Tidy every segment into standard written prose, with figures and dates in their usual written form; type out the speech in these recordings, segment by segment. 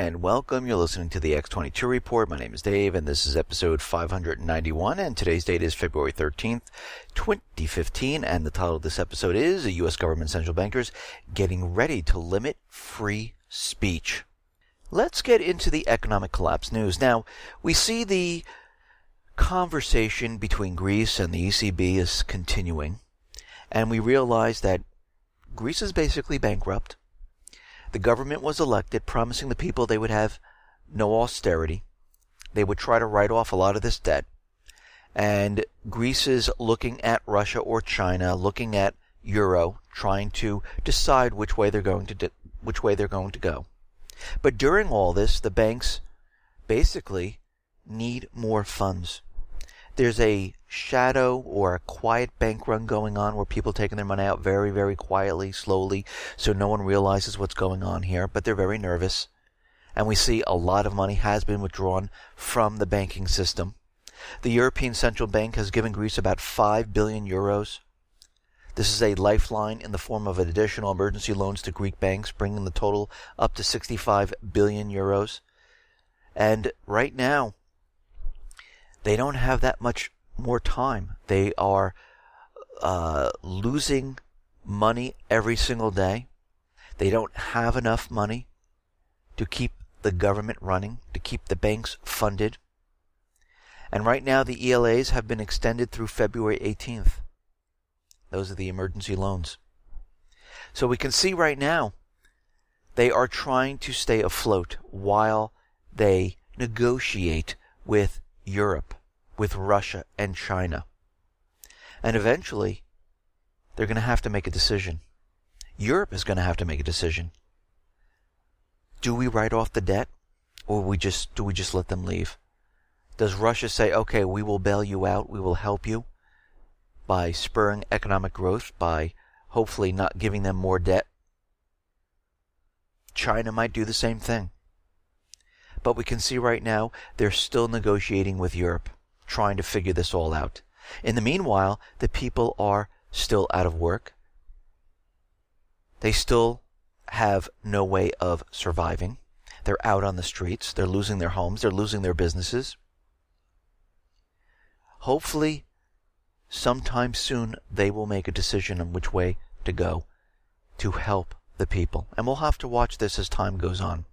and welcome. You're listening to the X22 Report. My name is Dave, and this is episode 591, and today's date is February 13th, 2015, and the title of this episode is the U.S. Government Central Bankers Getting Ready to Limit Free Speech. Let's get into the economic collapse news. Now, we see the conversation between Greece and the ECB is continuing, and we realize that Greece is basically bankrupt. The government was elected promising the people they would have no austerity. They would try to write off a lot of this debt. And Greece is looking at Russia or China, looking at Euro, trying to decide which way they're going to go. But during all this, the banks basically need more funds. There's a shadow or a quiet bank run going on where people taking their money out very, very quietly, slowly, so no one realizes what's going on here, but they're very nervous. And we see a lot of money has been withdrawn from the banking system. The European Central Bank has given Greece about 5 billion euros. This is a lifeline in the form of additional emergency loans to Greek banks, bringing the total up to 65 billion euros. And right now, they don't have that much more time. They are losing money every single day. They don't have enough money to keep the government running, to keep the banks funded. And right now the ELAs have been extended through February 18th. Those are the emergency loans. So we can see right now they are trying to stay afloat while they negotiate with Europe, with Russia and China. And eventually, they're going to have to make a decision. Europe is going to have to make a decision. Do we write off the debt, or do we just let them leave? Does Russia say, okay, we will bail you out, we will help you by spurring economic growth, by hopefully not giving them more debt? China might do the same thing. But we can see right now they're still negotiating with Europe, trying to figure this all out. In the meanwhile, the people are still out of work. They still have no way of surviving. They're out on the streets. They're losing their homes. They're losing their businesses. Hopefully, sometime soon, they will make a decision on which way to go to help the people. And we'll have to watch this as time goes on.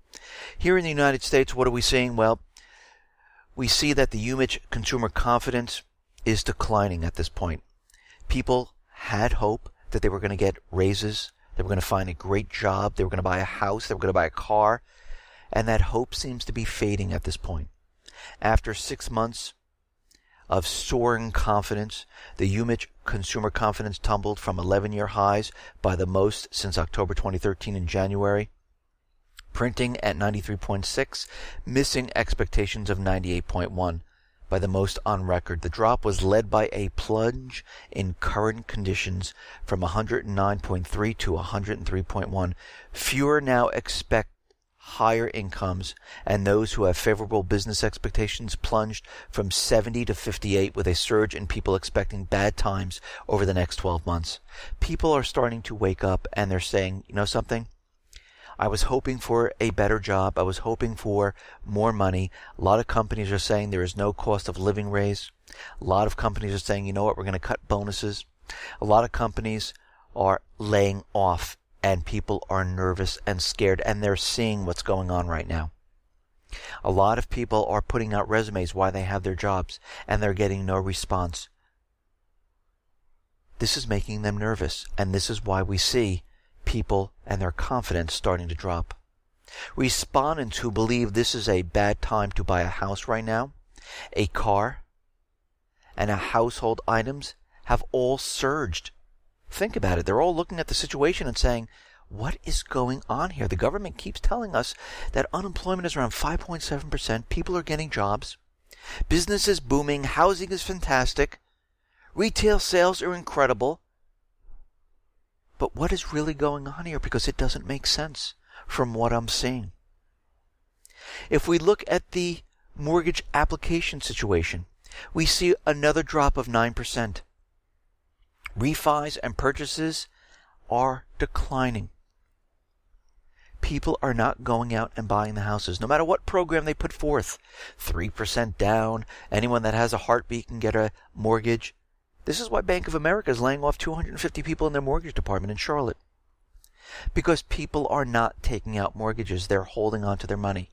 Here in the United States, what are we seeing? Well, we see that the UMich consumer confidence is declining at this point. People had hope that they were going to get raises, they were going to find a great job, they were going to buy a house, they were going to buy a car, and that hope seems to be fading at this point. After 6 months of soaring confidence, the UMich consumer confidence tumbled from 11-year highs by the most since October 2013 in January, printing at 93.6, missing expectations of 98.1 by the most on record. The drop was led by a plunge in current conditions from 109.3 to 103.1. Fewer now expect higher incomes, and those who have favorable business expectations plunged from 70 to 58, with a surge in people expecting bad times over the next 12 months. People are starting to wake up, and they're saying, you know something? I was hoping for a better job. I was hoping for more money. A lot of companies are saying there is no cost of living raise. A lot of companies are saying, you know what, we're going to cut bonuses. A lot of companies are laying off, and people are nervous and scared, and they're seeing what's going on right now. A lot of people are putting out resumes why they have their jobs, and they're getting no response. This is making them nervous, and this is why we see people and their confidence starting to drop. Respondents who believe this is a bad time to buy a house right now, a car, and household items have all surged. Think about it. They're all looking at the situation and saying, what is going on here? The government keeps telling us that unemployment is around 5.7%. People are getting jobs. Business is booming. Housing is fantastic. Retail sales are incredible. But what is really going on here? Because it doesn't make sense from what I'm seeing. If we look at the mortgage application situation, we see another drop of 9%. Refis and purchases are declining. People are not going out and buying the houses, no matter what program they put forth. 3% down. Anyone that has a heartbeat can get a mortgage. This is why Bank of America is laying off 250 people in their mortgage department in Charlotte. Because people are not taking out mortgages. They're holding on to their money.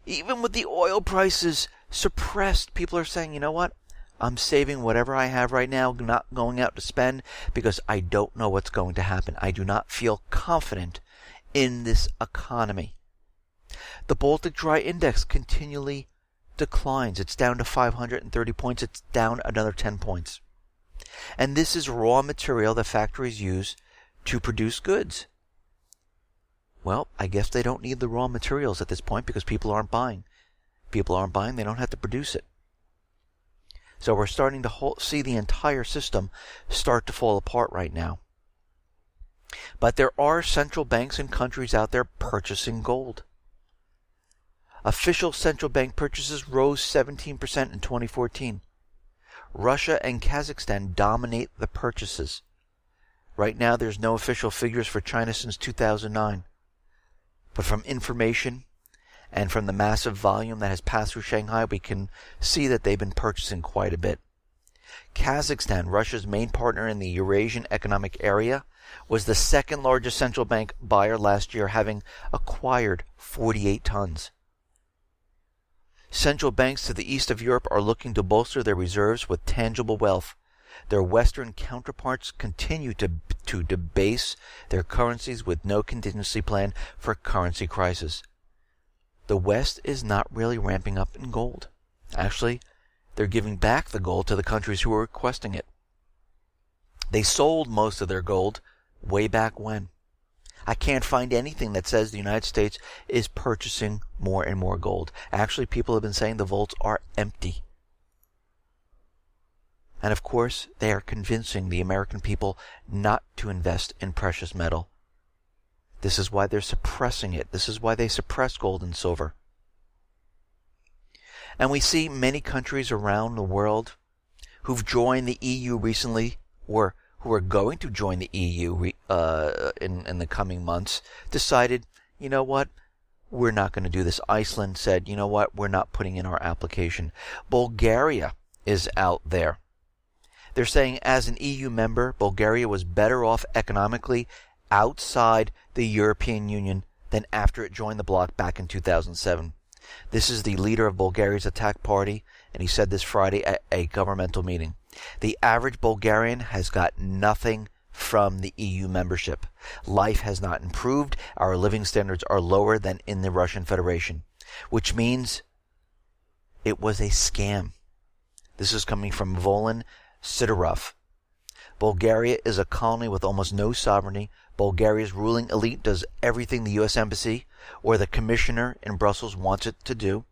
Even with the oil prices suppressed, people are saying, you know what? I'm saving whatever I have right now, not going out to spend, because I don't know what's going to happen. I do not feel confident in this economy. The Baltic Dry Index continually declines. It's down to 530 points. It's down another 10 points. And this is raw material that factories use to produce goods. Well, I guess they don't need the raw materials at this point because people aren't buying. People aren't buying, they don't have to produce it. So we're starting to see the entire system start to fall apart right now. But there are central banks and countries out there purchasing gold. Official central bank purchases rose 17% in 2014. Russia and Kazakhstan dominate the purchases. Right now, there's no official figures for China since 2009. But from information and from the massive volume that has passed through Shanghai, we can see that they've been purchasing quite a bit. Kazakhstan, Russia's main partner in the Eurasian Economic Area, was the second largest central bank buyer last year, having acquired 48 tons. Central banks to the east of Europe are looking to bolster their reserves with tangible wealth. Their Western counterparts continue to debase their currencies with no contingency plan for currency crisis. The West is not really ramping up in gold. Actually, they're giving back the gold to the countries who are requesting it. They sold most of their gold way back when. I can't find anything that says the United States is purchasing more and more gold. Actually, people have been saying the vaults are empty. And of course, they are convincing the American people not to invest in precious metal. This is why they're suppressing it. This is why they suppress gold and silver. And we see many countries around the world who've joined the EU recently, or who are going to join the EU in the coming months, decided, you know what, we're not going to do this. Iceland said, you know what, we're not putting in our application. Bulgaria is out there. They're saying as an EU member, Bulgaria was better off economically outside the European Union than after it joined the bloc back in 2007. This is the leader of Bulgaria's attack party, and he said this Friday at a governmental meeting. The average Bulgarian has got nothing from the EU membership. Life has not improved. Our living standards are lower than in the Russian Federation, which means it was a scam. This is coming from Volin Sidorov. Bulgaria is a colony with almost no sovereignty. Bulgaria's ruling elite does everything the U.S. Embassy or the commissioner in Brussels wants it to do.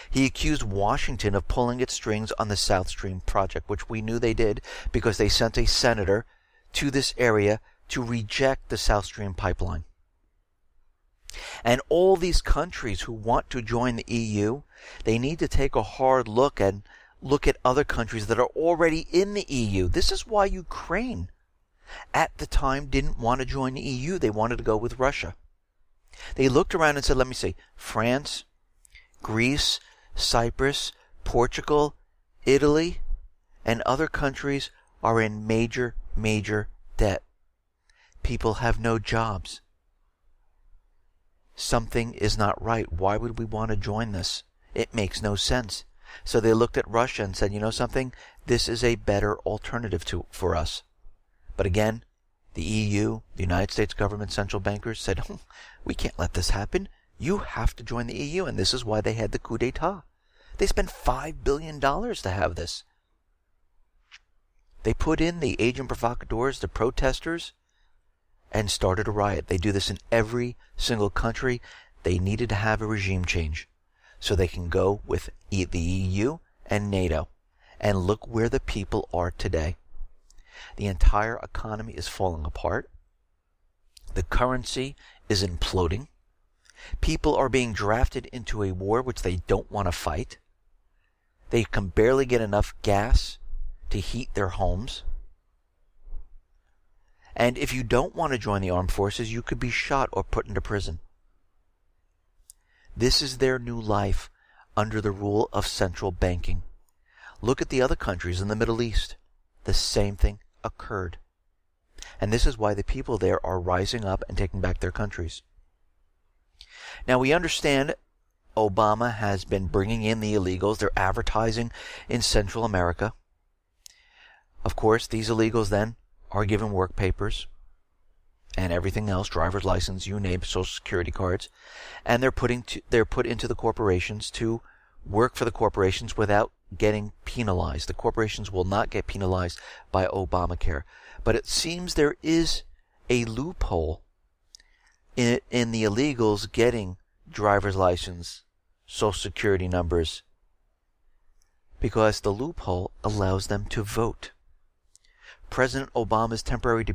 He accused Washington of pulling its strings on the South Stream project, which we knew they did because they sent a senator to this area to reject the South Stream pipeline. And all these countries who want to join the EU, they need to take a hard look at other countries that are already in the EU. This is why Ukraine, at the time, didn't want to join the EU. They wanted to go with Russia. They looked around and said, let me see, France, Greece, Cyprus, Portugal, Italy, and other countries are in major, major debt. People have no jobs. Something is not right. Why would we want to join this? It makes no sense. So they looked at Russia and said, you know something? This is a better alternative for us. But again, the EU, the United States government central bankers said, we can't let this happen. You have to join the EU. And this is why they had the coup d'etat. They spent $5 billion to have this. They put in the agent provocateurs, the protesters, and started a riot. They do this in every single country. They needed to have a regime change so they can go with the EU and NATO. And look where the people are today. The entire economy is falling apart. The currency is imploding. People are being drafted into a war which they don't want to fight. They can barely get enough gas to heat their homes. And if you don't want to join the armed forces, you could be shot or put into prison. This is their new life under the rule of central banking. Look at the other countries in the Middle East. The same thing occurred. And this is why the people there are rising up and taking back their countries. Now we understand Obama has been bringing in the illegals. They're advertising in Central America. Of course, these illegals then are given work papers and everything else, driver's license, you name it, social security cards, and they're put into the corporations to work for the corporations without getting penalized. The corporations will not get penalized by Obamacare. But it seems there is a loophole in the illegals getting driver's license, social security numbers, because the loophole allows them to vote. President Obama's temporary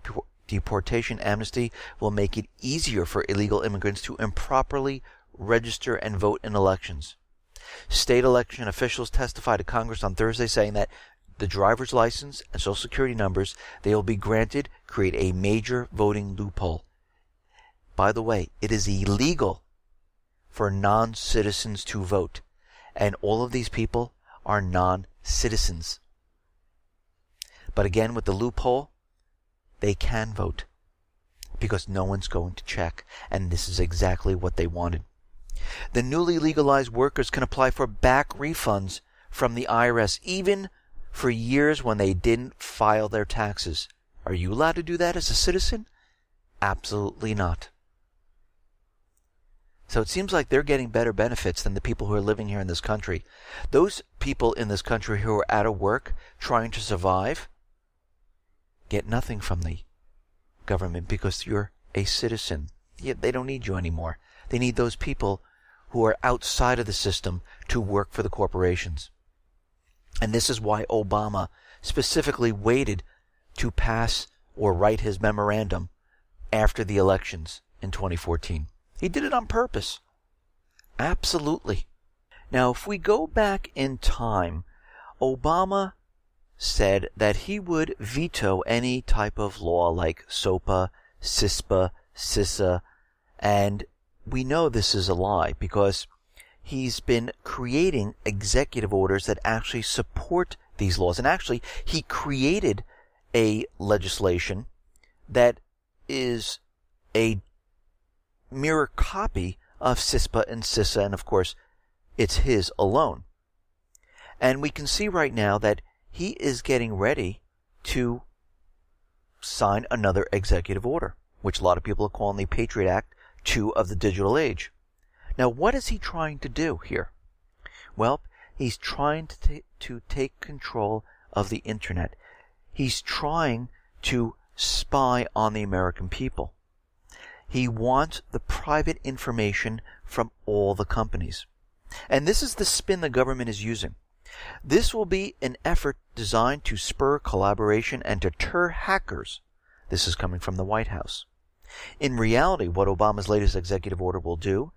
deportation amnesty will make it easier for illegal immigrants to improperly register and vote in elections. State election officials testified to Congress on Thursday saying that the driver's license and social security numbers they will be granted create a major voting loophole. By the way, it is illegal for non-citizens to vote, and all of these people are non-citizens. But again, with the loophole, they can vote because no one's going to check, and this is exactly what they wanted. The newly legalized workers can apply for back refunds from the IRS, even for years when they didn't file their taxes. Are you allowed to do that as a citizen? Absolutely not. So it seems like they're getting better benefits than the people who are living here in this country. Those people in this country who are out of work, trying to survive, get nothing from the government because you're a citizen. They don't need you anymore. They need those people who are outside of the system to work for the corporations. And this is why Obama specifically waited to pass or write his memorandum after the elections in 2014. He did it on purpose. Absolutely. Now, if we go back in time, Obama said that he would veto any type of law like SOPA, CISPA, CISA, and we know this is a lie because he's been creating executive orders that actually support these laws. And actually, he created a legislation that is a mirror copy of CISPA and CISA, and of course, it's his alone. And we can see right now that he is getting ready to sign another executive order, which a lot of people are calling the Patriot Act 2 of the digital age. Now, what is he trying to do here? Well, he's trying to take control of the internet. He's trying to spy on the American people. He wants the private information from all the companies. And this is the spin the government is using. This will be an effort designed to spur collaboration and deter hackers. This is coming from the White House. In reality, what Obama's latest executive order will do,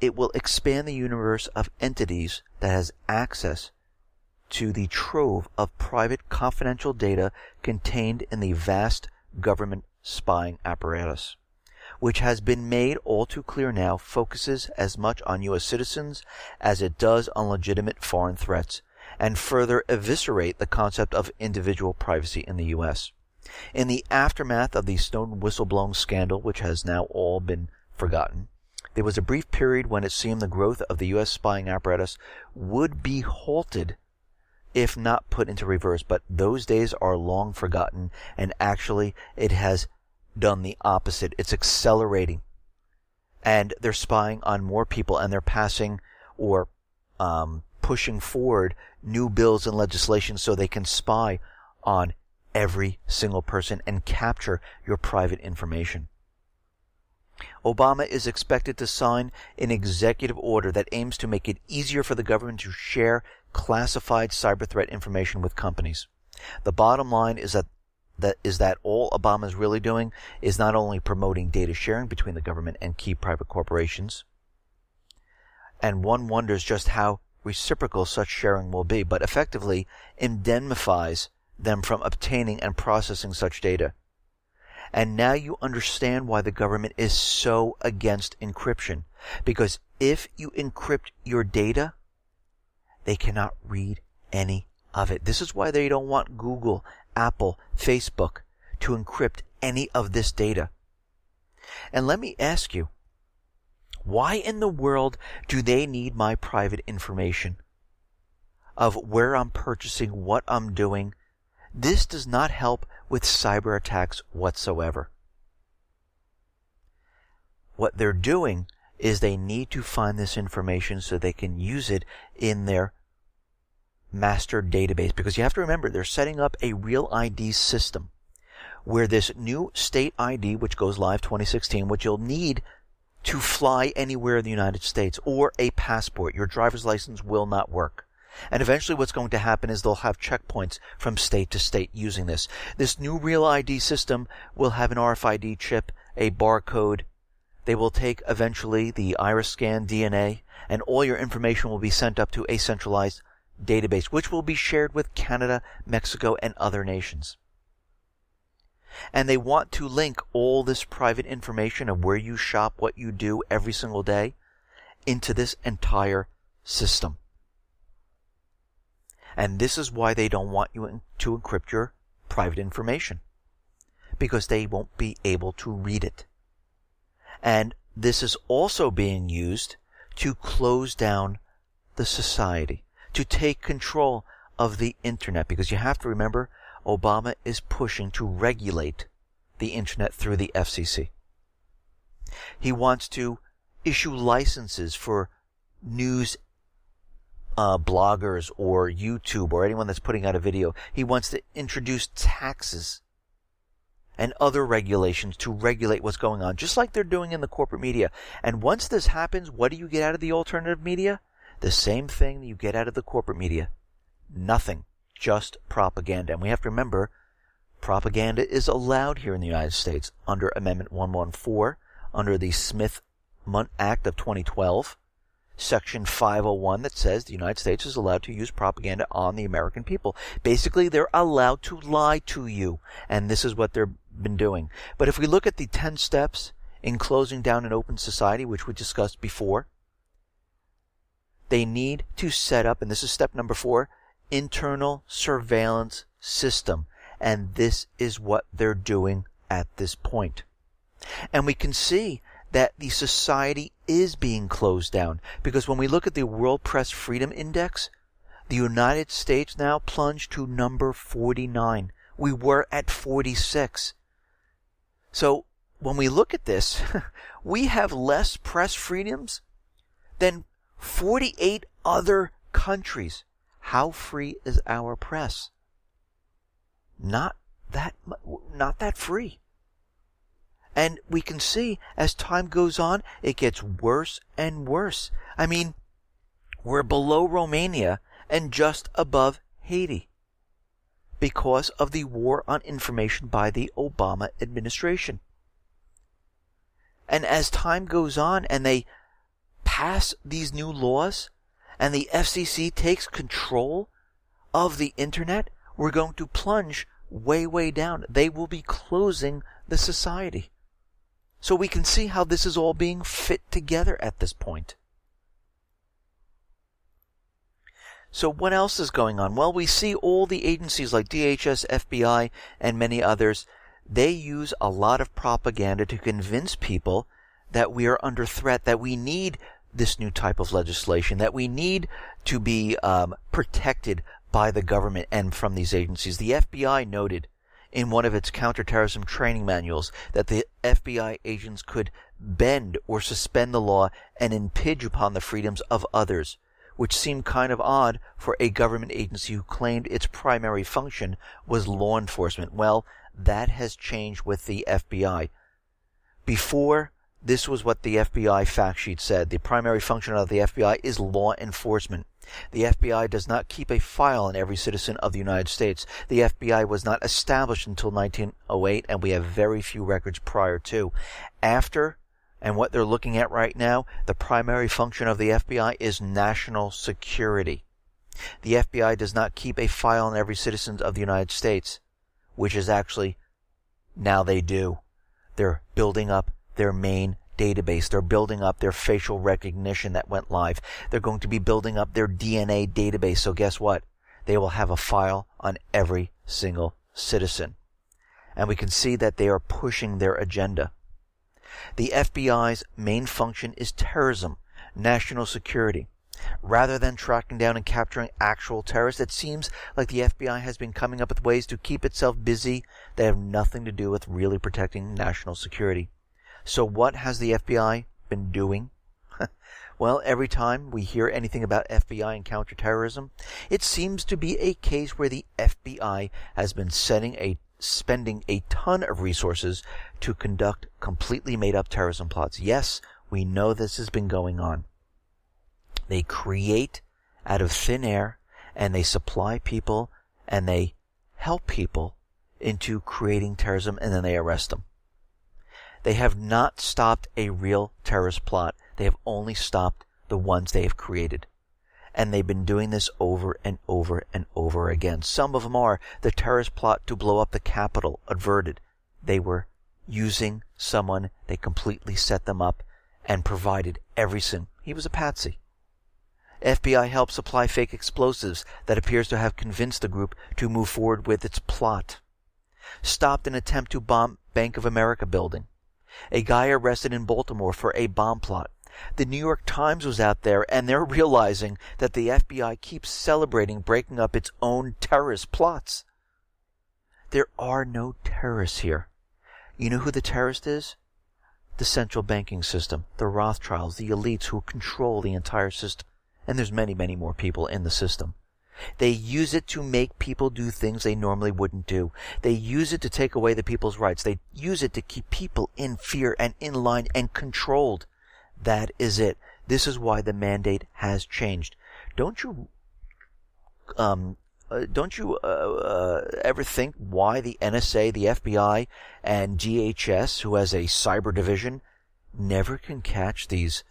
it will expand the universe of entities that has access to the trove of private confidential data contained in the vast government spying apparatus, which has been made all too clear now focuses as much on U.S. citizens as it does on legitimate foreign threats, and further eviscerate the concept of individual privacy in the U.S. In the aftermath of the Snowden whistleblowing scandal, which has now all been forgotten, there was a brief period when it seemed the growth of the U.S. spying apparatus would be halted if not put into reverse, but those days are long forgotten, and actually it has done the opposite. It's accelerating, and they're spying on more people, and they're passing or pushing forward new bills and legislation so they can spy on every single person and capture your private information. Obama is expected to sign an executive order that aims to make it easier for the government to share classified cyber threat information with companies. The bottom line is that all Obama is really doing is not only promoting data sharing between the government and key private corporations, and one wonders just how reciprocal such sharing will be, but effectively indemnifies them from obtaining and processing such data. And now you understand why the government is so against encryption. Because if you encrypt your data, they cannot read any of it. This is why they don't want Google, Apple, Facebook to encrypt any of this data. And let me ask you, why in the world do they need my private information of where I'm purchasing, what I'm doing? This does not help with cyber attacks whatsoever. What they're doing is they need to find this information so they can use it in their master database. Because you have to remember, they're setting up a real ID system where this new state ID, which goes live 2016, which you'll need to fly anywhere in the United States, or a passport. Your driver's license will not work. And eventually what's going to happen is they'll have checkpoints from state to state using this. This new real ID system will have an RFID chip, a barcode. They will take eventually the iris scan, DNA, and all your information will be sent up to a centralized database, which will be shared with Canada, Mexico, and other nations. And they want to link all this private information of where you shop, what you do every single day, into this entire system. And this is why they don't want you to encrypt your private information, because they won't be able to read it. And this is also being used to close down the society, to take control of the internet, because you have to remember, Obama is pushing to regulate the internet through the FCC. He wants to issue licenses for news bloggers or YouTube or anyone that's putting out a video. He wants to introduce taxes and other regulations to regulate what's going on, just like they're doing in the corporate media. And once this happens, what do you get out of the alternative media? The same thing that you get out of the corporate media. Nothing. Just propaganda. And we have to remember, propaganda is allowed here in the United States under Amendment 114, under the Smith-Mundt Act of 2012, Section 501, that says the United States is allowed to use propaganda on the American people. Basically, they're allowed to lie to you, and this is what they've been doing. But if we look at the 10 steps in closing down an open society, which we discussed before, they need to set up, and this is step number 4, internal surveillance system. And this is what they're doing at this point. And we can see that the society is being closed down, because when we look at the World Press Freedom Index, the United States now plunged to number 49. We were at 46. So when we look at this, we have less press freedoms than 48 other countries. How free is our press? Not that free. And we can see as time goes on, it gets worse and worse. I mean, we're below Romania and just above Haiti because of the war on information by the Obama administration. And as time goes on and they pass these new laws, and the FCC takes control of the internet, we're going to plunge way, way down. They will be closing the society. So we can see how this is all being fit together at this point. So what else is going on? Well, we see all the agencies like DHS, FBI, and many others, they use a lot of propaganda to convince people that we are under threat, that we need this new type of legislation, that we need to be protected by the government and from these agencies. The FBI noted in one of its counterterrorism training manuals that the FBI agents could bend or suspend the law and impinge upon the freedoms of others, which seemed kind of odd for a government agency who claimed its primary function was law enforcement. Well, that has changed with the FBI. Before, this was what the FBI fact sheet said. The primary function of the FBI is law enforcement. The FBI does not keep a file on every citizen of the United States. The FBI was not established until 1908, and we have very few records prior to. After, and what they're looking at right now, the primary function of the FBI is national security. The FBI does not keep a file on every citizen of the United States, which is actually, now they do. They're building up their main database. They're building up their facial recognition that went live. They're going to be building up their DNA database. So guess what? They will have a file on every single citizen. And we can see that they are pushing their agenda. The FBI's main function is terrorism, national security. Rather than tracking down and capturing actual terrorists, it seems like the FBI has been coming up with ways to keep itself busy that have nothing to do with really protecting national security. So what has the FBI been doing? Well, every time we hear anything about FBI and counterterrorism, it seems to be a case where the FBI has been spending a ton of resources to conduct completely made-up terrorism plots. Yes, we know this has been going on. They create out of thin air, and they supply people, and they help people into creating terrorism, and then they arrest them. They have not stopped a real terrorist plot. They have only stopped the ones they have created. And they've been doing this over and over and over again. Some of them are the terrorist plot to blow up the Capitol averted. They were using someone, they completely set them up and provided everything. He was a patsy. FBI helped supply fake explosives that appears to have convinced the group to move forward with its plot. Stopped an attempt to bomb Bank of America building. A guy arrested in Baltimore for a bomb plot. The New York Times was out there, and they're realizing that the FBI keeps celebrating breaking up its own terrorist plots. There are no terrorists here. You know who the terrorist is? The central banking system, the Rothschilds, the elites who control the entire system. And there's many, many more people in the system. They use it to make people do things they normally wouldn't do. They use it to take away the people's rights. They use it to keep people in fear and in line and controlled. That is it. This is why the mandate has changed. Don't you ever think why the NSA, the FBI, and DHS, who has a cyber division, never can catch these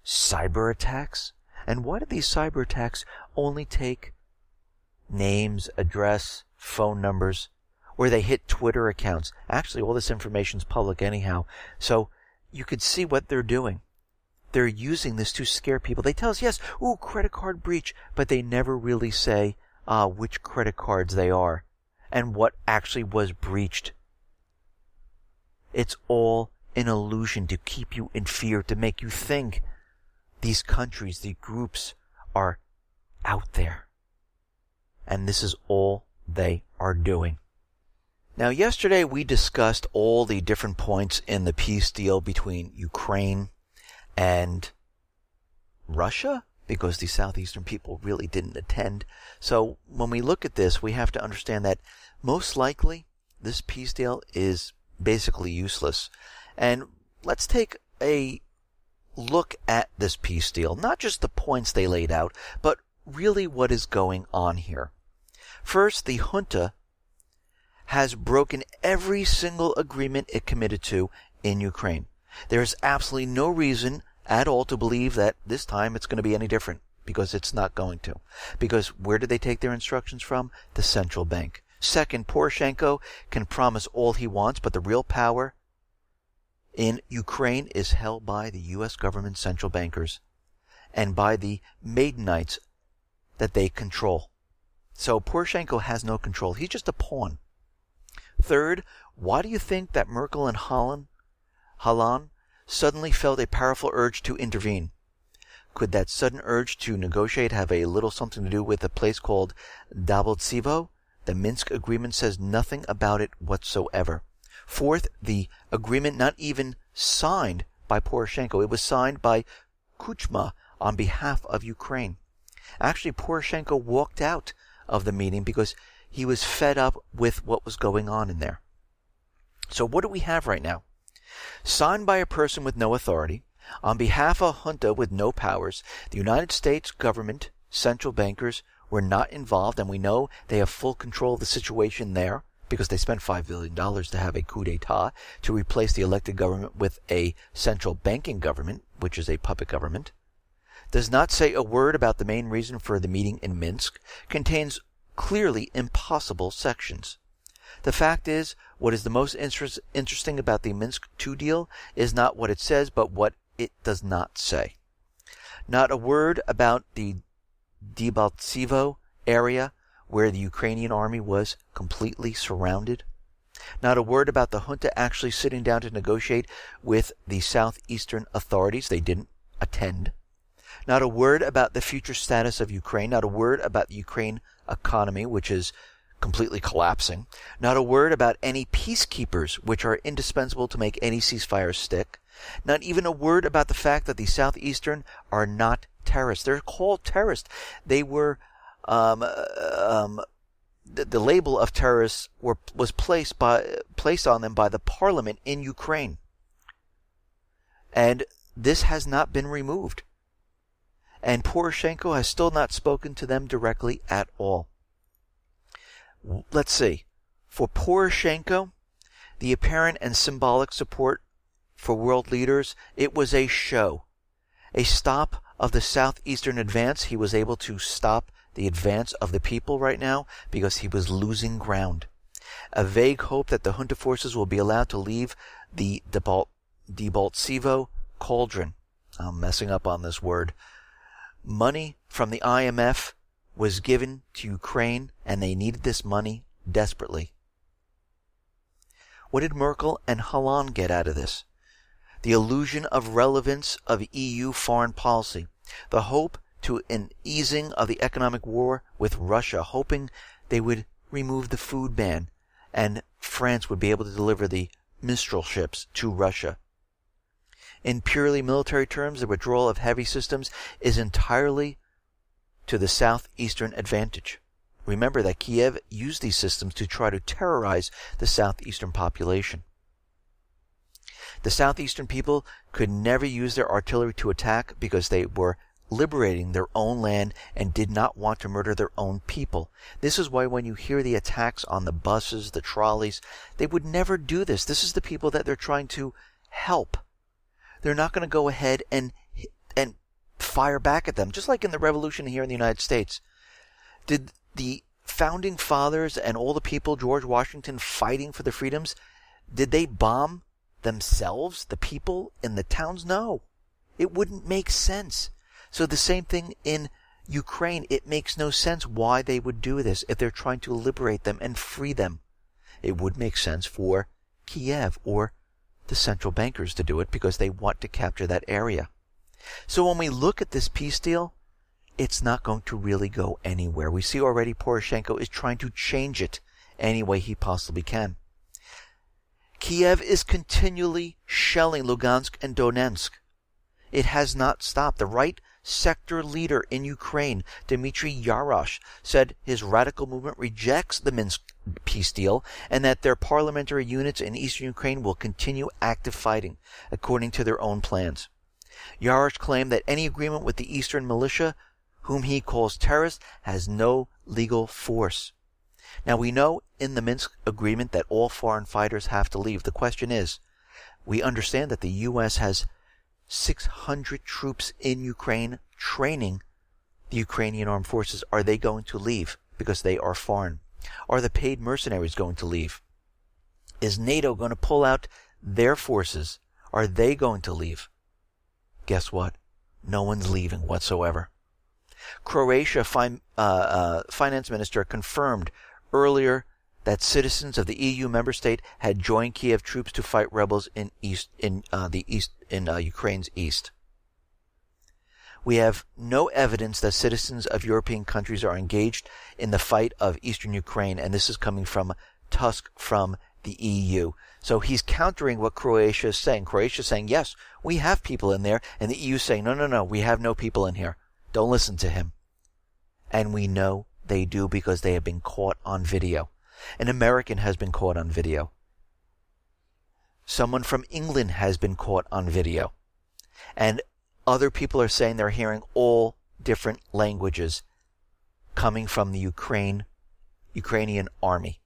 cyber attacks? And why do these cyber attacks only take names, address, phone numbers, or they hit Twitter accounts? Actually, all this information is public anyhow. So you could see what they're doing. They're using this to scare people. They tell us, yes, ooh, credit card breach, but they never really say which credit cards they are and what actually was breached. It's all an illusion to keep you in fear, to make you think these countries, the groups are out there. And this is all they are doing. Now, yesterday we discussed all the different points in the peace deal between Ukraine and Russia, because the southeastern people really didn't attend. So when we look at this, we have to understand that most likely this peace deal is basically useless. And let's take a look at this peace deal, not just the points they laid out, but really what is going on here. First, the junta has broken every single agreement it committed to in Ukraine. There is absolutely no reason at all to believe that this time it's going to be any different, because it's not going to. Because where did they take their instructions from? The central bank. Second, Poroshenko can promise all he wants, but the real power in Ukraine is held by the U.S. government central bankers and by the Maidenites that they control. So Poroshenko has no control. He's just a pawn. Third, why do you think that Merkel and Hollande suddenly felt a powerful urge to intervene? Could that sudden urge to negotiate have a little something to do with a place called Debaltsevo? The Minsk agreement says nothing about it whatsoever. Fourth, the agreement not even signed by Poroshenko. It was signed by Kuchma on behalf of Ukraine. Actually, Poroshenko walked out of the meeting because he was fed up with what was going on in there. So what do we have right now? Signed by a person with no authority, on behalf of a junta with no powers. The United States government, central bankers, were not involved, and we know they have full control of the situation there because they spent $5 billion to have a coup d'etat to replace the elected government with a central banking government, which is a puppet government. does not say a word about the main reason for the meeting in Minsk, contains clearly impossible sections. The fact is, what is the most interesting about the Minsk II deal is not what it says, but what it does not say. Not a word about the Debaltsevo area where the Ukrainian army was completely surrounded. Not a word about the junta actually sitting down to negotiate with the southeastern authorities. They didn't attend. Not a word about the future status of Ukraine. Not a word about the Ukraine economy, which is completely collapsing. Not a word about any peacekeepers, which are indispensable to make any ceasefire stick. Not even a word about the fact that the southeastern are not terrorists. They're called terrorists. They were, the label of terrorists was placed on them by the parliament in Ukraine. And this has not been removed. And Poroshenko has still not spoken to them directly at all. Let's see. For Poroshenko, the apparent and symbolic support for world leaders, it was a show. A stop of the southeastern advance. He was able to stop the advance of the people right now because he was losing ground. A vague hope that the junta forces will be allowed to leave the Debaltsevo cauldron. I'm messing up on this word. Money from the IMF was given to Ukraine, and they needed this money desperately. What did Merkel and Hollande get out of this? The illusion of relevance of EU foreign policy, the hope to an easing of the economic war with Russia, hoping they would remove the food ban, and France would be able to deliver the Mistral ships to Russia. In purely military terms, the withdrawal of heavy systems is entirely to the southeastern advantage. Remember that Kiev used these systems to try to terrorize the southeastern population. The southeastern people could never use their artillery to attack because they were liberating their own land and did not want to murder their own people. This is why when you hear the attacks on the buses, the trolleys, they would never do this. This is the people that they're trying to help. They're not going to go ahead and fire back at them, just like in the revolution here in the United States. Did the founding fathers and all the people, George Washington, fighting for the freedoms, did they bomb themselves, the people in the towns? No. It wouldn't make sense. So the same thing in Ukraine. It makes no sense why they would do this if they're trying to liberate them and free them. It would make sense for Kiev or the central bankers to do it because they want to capture that area. So when we look at this peace deal, it's not going to really go anywhere. We see already Poroshenko is trying to change it any way he possibly can. Kiev is continually shelling Lugansk and Donetsk. It has not stopped. The right sector leader in Ukraine, Dmitry Yarosh, said his radical movement rejects the Minsk peace deal and that their parliamentary units in eastern Ukraine will continue active fighting, according to their own plans. Yarosh claimed that any agreement with the eastern militia, whom he calls terrorists, has no legal force. Now we know in the Minsk agreement that all foreign fighters have to leave. The question is, we understand that the U.S. has 600 troops in Ukraine training the Ukrainian armed forces. Are they going to leave because they are foreign? Are the paid mercenaries going to leave? Is NATO going to pull out their forces? Are they going to leave? Guess what? No one's leaving whatsoever. Croatia finance minister confirmed earlier that citizens of the EU member state had joined Kiev troops to fight rebels in Ukraine's east. We have no evidence that citizens of European countries are engaged in the fight of eastern Ukraine, and this is coming from Tusk from the EU. So he's countering what Croatia is saying. Croatia is saying, yes, we have people in there, and the EU is saying, no, we have no people in here. Don't listen to him. And we know they do because they have been caught on video. An American has been caught on video. Someone from England has been caught on video. And other people are saying they're hearing all different languages coming from the Ukrainian army.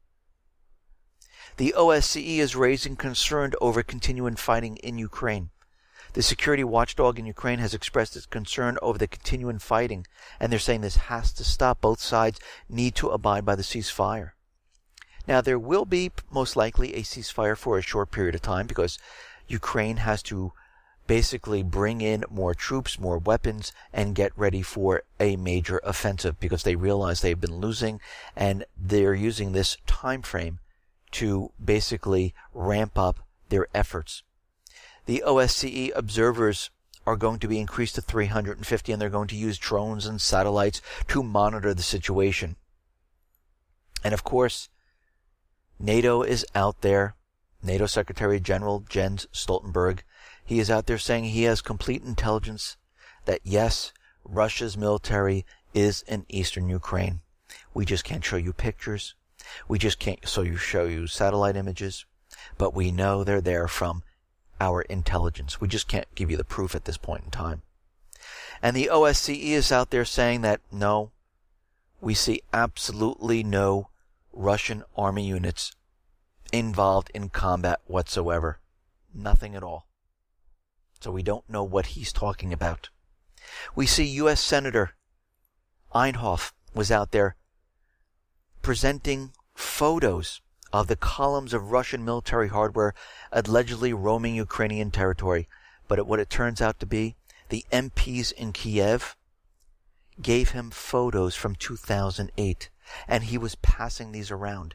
The OSCE is raising concern over continuing fighting in Ukraine. The security watchdog in Ukraine has expressed its concern over the continuing fighting, and they're saying this has to stop. Both sides need to abide by the ceasefire. Now, there will be most likely a ceasefire for a short period of time because Ukraine has to basically bring in more troops, more weapons, and get ready for a major offensive because they realize they've been losing, and they're using this time frame to basically ramp up their efforts. The OSCE observers are going to be increased to 350, and they're going to use drones and satellites to monitor the situation. And of course, NATO is out there. NATO Secretary General Jens Stoltenberg, he is out there saying he has complete intelligence that yes, Russia's military is in eastern Ukraine. We just can't show you pictures. We just can't show you satellite images. But we know they're there from our intelligence. We just can't give you the proof at this point in time. And the OSCE is out there saying that no, we see absolutely no Russian army units involved in combat whatsoever. Nothing at all. So we don't know what he's talking about. We see U.S. Senator Einhoff was out there presenting photos of the columns of Russian military hardware allegedly roaming Ukrainian territory. But what it turns out to be, the MPs in Kiev gave him photos from 2008, and he was passing these around.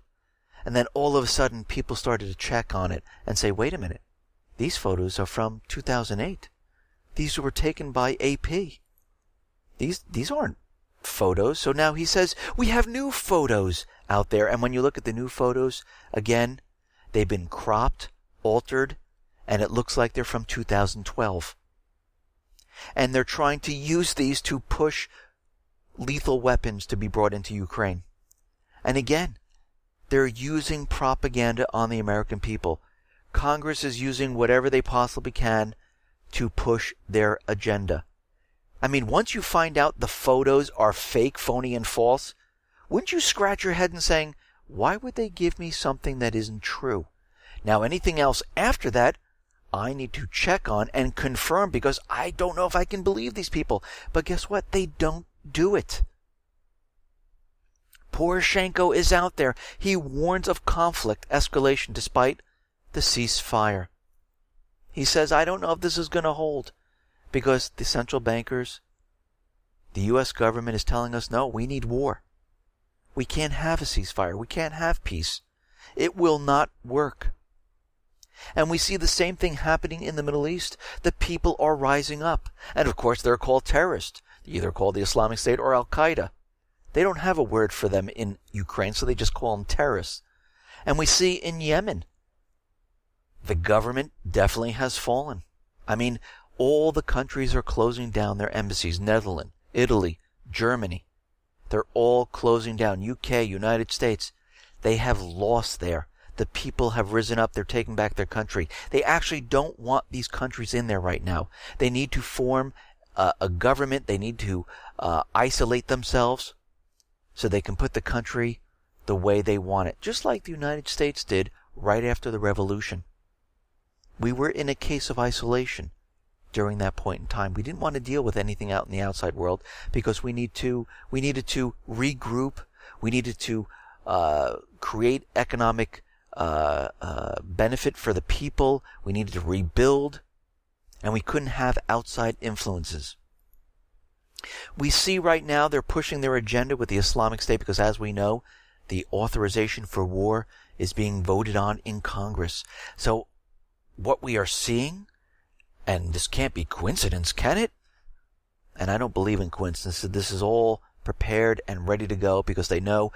And then all of a sudden, people started to check on it and say, wait a minute, these photos are from 2008. These were taken by AP. These aren't photos. So now he says, we have new photos out there. And when you look at the new photos, again, they've been cropped, altered, and it looks like they're from 2012. And they're trying to use these to push lethal weapons to be brought into Ukraine. And again, they're using propaganda on the American people. Congress is using whatever they possibly can to push their agenda. I mean, once you find out the photos are fake, phony, and false, wouldn't you scratch your head and saying, why would they give me something that isn't true? Now, anything else after that, I need to check on and confirm because I don't know if I can believe these people. But guess what? They don't do it. Poroshenko is out there. He warns of conflict escalation despite the ceasefire. He says, I don't know if this is going to hold because the central bankers, the U.S. government is telling us, no, we need war. We can't have a ceasefire. We can't have peace. It will not work. And we see the same thing happening in the Middle East. The people are rising up. And of course, they're called terrorists, either called the Islamic State or Al-Qaeda. They don't have a word for them in Ukraine, so they just call them terrorists. And we see in Yemen, the government definitely has fallen. I mean, all the countries are closing down their embassies. Netherlands, Italy, Germany. They're all closing down. UK, United States. They have lost there. The people have risen up. They're taking back their country. They actually don't want these countries in there right now. They need to form a government. They need to isolate themselves so they can put the country the way they want it. Just like the United States did right after the revolution. We were in a case of isolation during that point in time. We didn't want to deal with anything out in the outside world because we needed to regroup. We needed to create economic benefit for the people. We needed to rebuild, and we couldn't have outside influences. We see right now they're pushing their agenda with the Islamic State because, as we know, the authorization for war is being voted on in Congress. So what we are seeing, and this can't be coincidence, can it? And I don't believe in coincidences. This is all prepared and ready to go because they know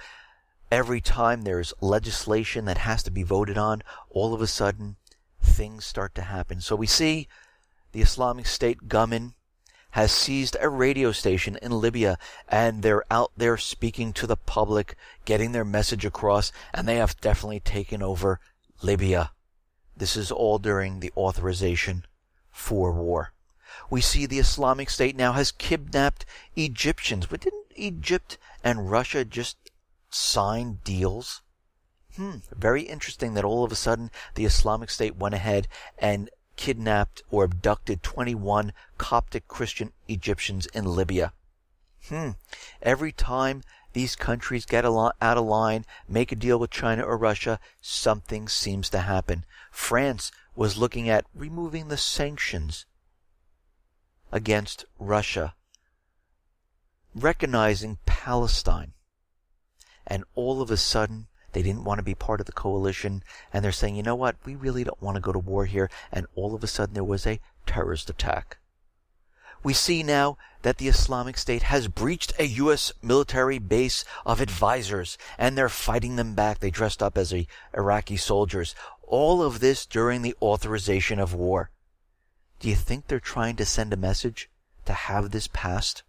every time there's legislation that has to be voted on, all of a sudden things start to happen. So we see the Islamic State gunman has seized a radio station in Libya, and they're out there speaking to the public, getting their message across, and they have definitely taken over Libya. This is all during the authorization for war. We see the Islamic State now has kidnapped Egyptians. But didn't Egypt and Russia just sign deals? Very interesting that all of a sudden the Islamic State went ahead and kidnapped or abducted 21 Coptic Christian Egyptians in Libya. Every time these countries get out of line, make a deal with China or Russia, something seems to happen. France was looking at removing the sanctions against Russia, recognizing Palestine. And all of a sudden, they didn't want to be part of the coalition, and they're saying, you know what, we really don't want to go to war here, and all of a sudden there was a terrorist attack. We see now that the Islamic State has breached a U.S. military base of advisors, and they're fighting them back. They dressed up as Iraqi soldiers. All of this during the authorization of war. Do you think they're trying to send a message to have this passed?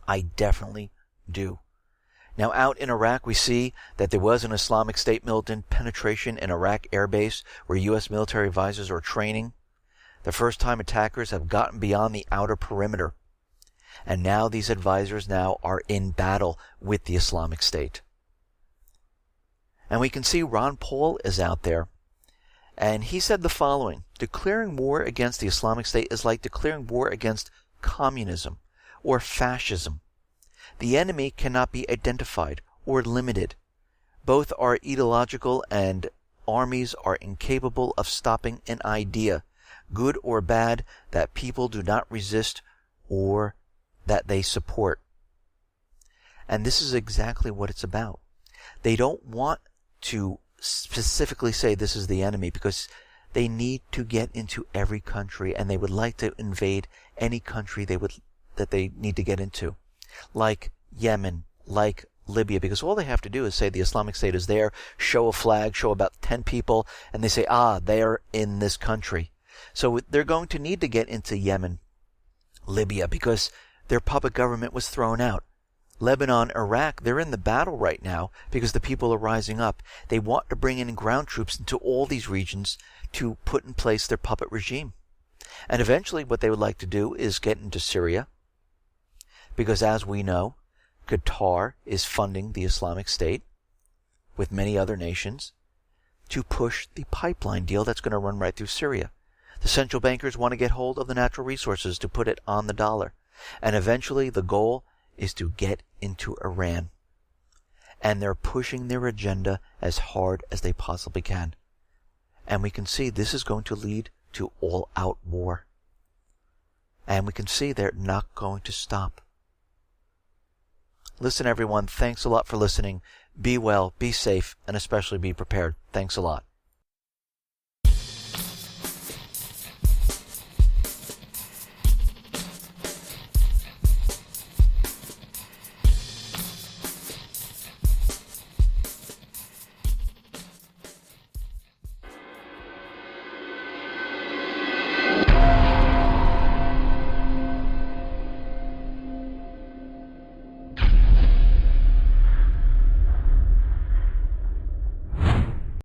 I definitely do. Now, out in Iraq, we see that there was an Islamic State militant penetration in Iraq Air Base where U.S. military advisors are training. The first-time attackers have gotten beyond the outer perimeter. And now these advisors now are in battle with the Islamic State. And we can see Ron Paul is out there. And he said the following: declaring war against the Islamic State is like declaring war against communism or fascism. The enemy cannot be identified or limited. Both are ideological, and armies are incapable of stopping an idea, good or bad, that people do not resist or that they support. And this is exactly what it's about. They don't want to specifically say this is the enemy because they need to get into every country, and they would like to invade any country that they need to get into, like Yemen, like Libya, because all they have to do is say the Islamic State is there, show a flag, show about 10 people, and they say, they're in this country. So they're going to need to get into Yemen, Libya, because their puppet government was thrown out. Lebanon, Iraq, they're in the battle right now because the people are rising up. They want to bring in ground troops into all these regions to put in place their puppet regime. And eventually what they would like to do is get into Syria, because as we know, Qatar is funding the Islamic State with many other nations to push the pipeline deal that's going to run right through Syria. The central bankers want to get hold of the natural resources to put it on the dollar. And eventually the goal is to get into Iran. And they're pushing their agenda as hard as they possibly can. And we can see this is going to lead to all-out war. And we can see they're not going to stop. Listen, everyone, thanks a lot for listening. Be well, be safe, and especially be prepared. Thanks a lot.